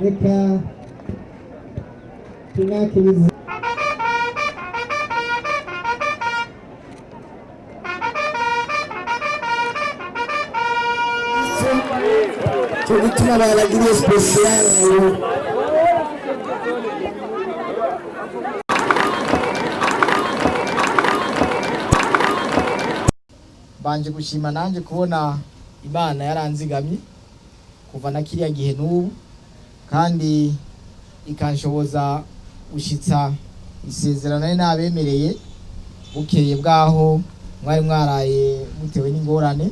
reka tunakiriza cyo gutuma baragiriye special banje gushima nanje kubona Imana yaranzigamye kuva na kiriya gihe n'ubu kandi ikanshoboza gushitsa isezerano nabemereye bukeye bwaho mwari mwaraye mutewe n'ingorane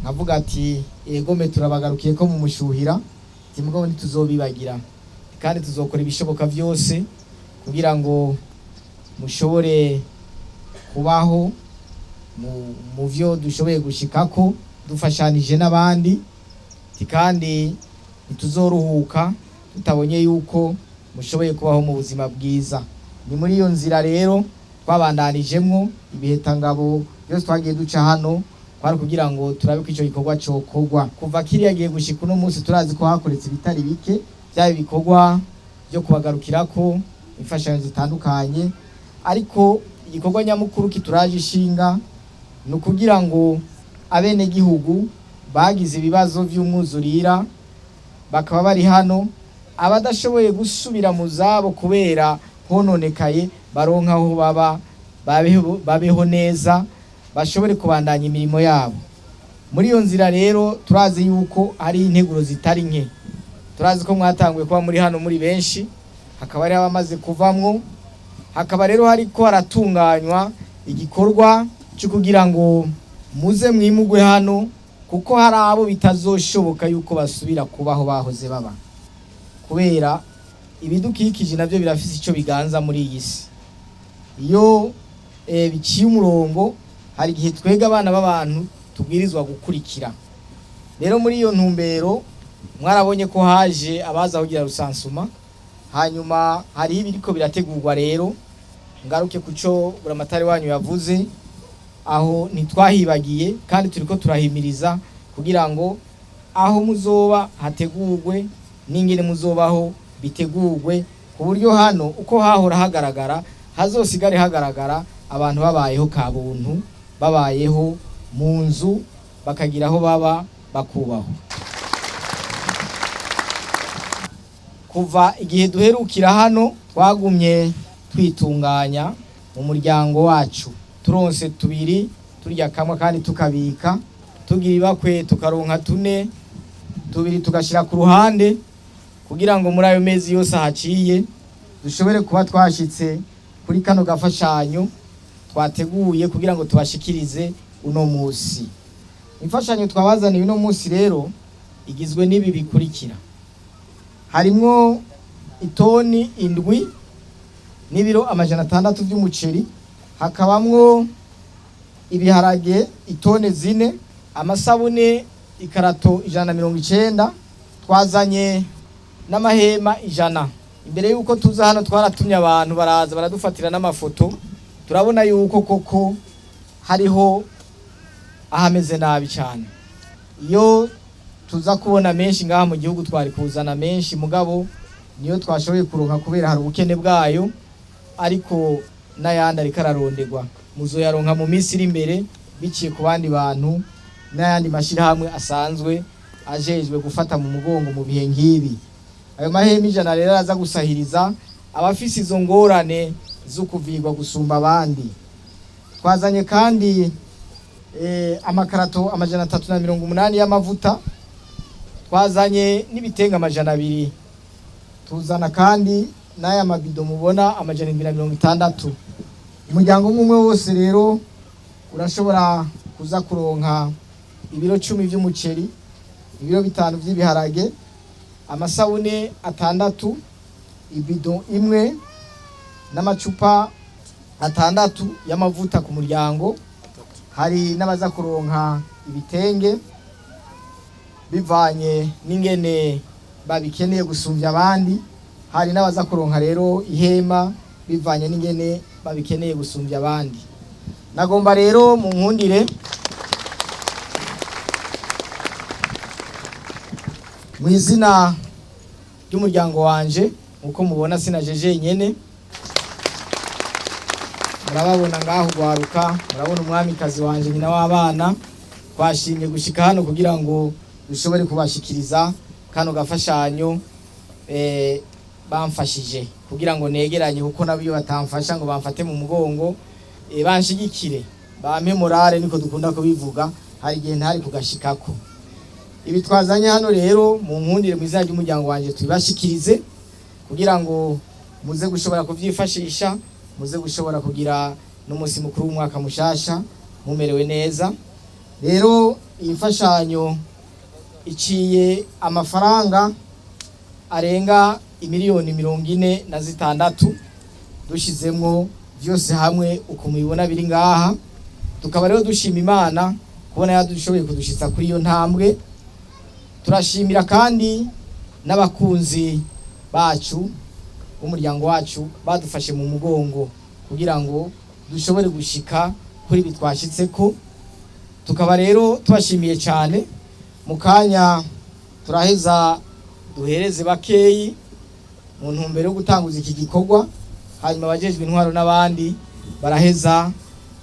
nkavuga ati egome turabagarukiye ko mu mushuhira timugabo ntituzobibagira kandi tuzokora ibishoboka byose kugira ngo mushobore kubaho mu vyo dushoboye gushikako dufashanije n'abandi kandi ntituzoruhuka tutabonye yuko mushoboye kubaho mu buzima bwiza. Ni muri iyo nzira rero twabandanijemwo ibihetangabo byose twagiye duca hano kwari kugira ngo turabe ko ico gikorwa cokorwa kuva kiriya gihe gushika uno munsi turazi ko hakoretse ibitari bike byaba ibikorwa byo kubagarukirako imfashanyo zitandukanye, ariko igikorwa nyamukuru kituraje ishinga no kugira ngo abene gihugu bagize ibibazo by'umwuzurira bakaba bari hano abadashoboye gusubira mu zabo kubera hononekaye baronka aho babeho neza bashobore kubandanya imirimo yabo. Muri iyo nzira rero turazi yuko ari integuro zitari nke, turazi ko mwatanguye kuba muri hano muri benshi, hakaba ari abamaze kuvamwo, hakaba rero hariko haratunganywa igikorwa cyo kugira ngo muze mwimugwe hano kuko hari abo bitazoshoboka yuko basubira kubaho bahoze baba kubera ibidukikije navyo birafise ico biganza muri iyi si. Iyo biciye umurongo hari igihe twega abana b'abantu tubwirizwa gukurikira. Rero muri iyo ntumbero mwarabonye ko haje abaza kugira rusansuma, hanyuma hari ibiriko birategurwa. Rero ngaruke kuco buramatari wanyu yavuze aho ntitwahibagiye kandi turiko turahimiriza kugira ngo aho muzoba hategurwe n'ingene muzobaho bitegurwe ku buryo hano uko hahora hagaragara hazosigare hagaragara abantu babayeho kabuntu, babayeho mu nzu bakagira aho baba bakubaho. Kuva igihe duherukira hano twagumye twitunganya mu muryango wacu, turonse tubiri turya kamwe kandi tukabika, tugira ibakwe tukaronka tune, tubiri tugashira ku ruhande kugira ngo muri ayo mezi yose haciye dushobore kuba twashitse kuri kano gafashanyo twateguye kugira ngo tubashikirize uno musi. Imfashanyo twabazaniye uno musi rero igizwe n'ibi bikurikira: harimwo itoni 7 n'ibiro 600 by'umuceri, hakabamwo ibiharage itone 4, amasabune ikarato 190, twazanye n'amahema 100. Imbere yuko tuza hano twaratumye abantu baraza baradufatira n'amafoto, turabona yuko koko hariho ahameze nabi cyane. Iyo tuza kubona menshi ngaha mu gihugu twari kuzana menshi, mugabo niyo twashoboye kuronka kubera hari ubukene bwayo, ariko n'ayandi ariko ararondegwa muzoyaronka mu minsi iri imbere biciye ku bandi bantu n'ayandi mashirahamwe asanzwe ajejwe gufata mu mugongo mu bihe ngibi. Ayo mahema 100 rero aza gusahiriza abafise izo ngorane zo kuvirwa gusumba abandi. Twazanye kandi amakarato 380 y'amavuta, twazanye n'ibitenga 200, tuzana kandi n'aya mabido mubona 260. Umuryango umwe wose rero urashobora kuza kuronka ibiro 10 by'umuceri, ibiro 5 by'ibiharage, amasabune 6, ibido 1 n'amacupa 6 y'amavuta ku muryango. Hari n'abaza kuronka ibitenge bivanye n'ingene babikeneye gusumvya abandi, hari n'abaza kuronka rero ihema bivanye n'ingene babikeneye gusumvya abandi. Nagomba rero mu nkundire mu izina ry'umuryango wanje uko mubona sinajeje nyene murababona ngaho gwaruka murabona umwamikazi wanje nyina w'abana twashimye gushika hano kugira ngo dushobore kubashikiriza kano gafashanyo bamfashije kugira ngo negeranye kuko nabiyo batamfasha ngo bamfate mu mugongo banshigikire bampe morale niko dukunda kubivuga hari igihe ntari kugashikako ibi twazanye hano rero mu nkundire mu izina ry'umuryango wanje tubashikirize kugira ngo muze gushobora kuvyifashisha muze gushobora kugira n'umunsi mukuru w'umwaka mushasha mumerewe neza rero imfashanyo iciye amafaranga arenga imiliyoni 46 dushizemwo byose hamwe uko mubibona biri ngaha tukaba rero dushima Imana kubona yadushoboye kudushitsa kuri iyo ntambwe turashimira kandi n'abakunzi bacu umuryango wacu badufashe mu mugongo kugira ngo dushobore gushika kuri bitwashitseko tukaba rero tubashimiye cyane mukanya turaheza duhereze bakeyi mu ntumbero yo gutanguza iki gikorwa hanyuma abajejwe intwaro n'abandi baraheza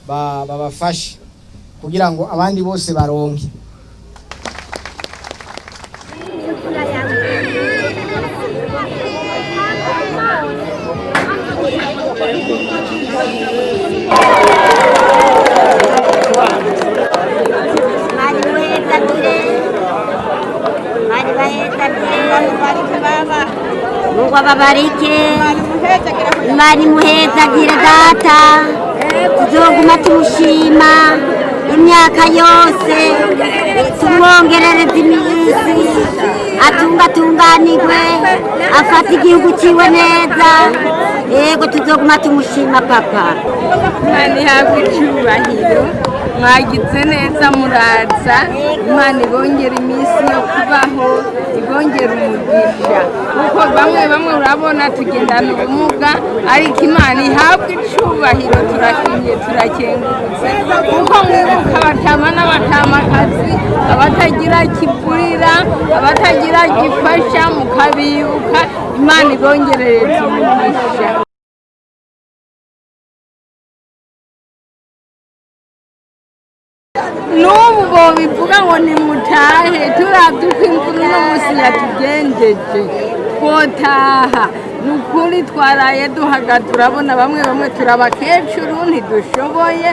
babafashe kugira ngo abandi bose baronke Mungu ababarike Imana imuhezagire data tuzoguma tumushima imyaka yose tumwongerereze iminsi atunganirwe afata igihugu ciwe neza yego tuzoguma tumushima papa Imana ihabwe icyubahiro mwagize neza muraza Imana ibongera iminsi yo kubaho ibongera umugisha kuko bamwe urabona tugendana ubumuga ariko Imana ihabwe icyubahiro turakimye turakengurutse kuko mwibuka abatama n'abatamakazi abatagira kivurira abatagira gifasha mukabibuka Imana ibongerereze umugisha n'ubu bivuga ngo nimutahe turavye uko imvura uno musi yatugenjeje twotaha nukuri twaraye duhagaze urabona bamwe turabakecuru ntidushoboye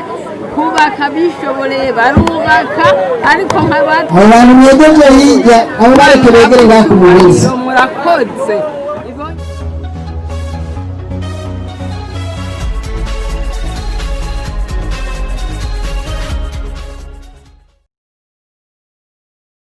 kubaka bishoboreye barubaka ariko abantu mwegeje hirya abo bareke begere ngaho ku murizo murakoze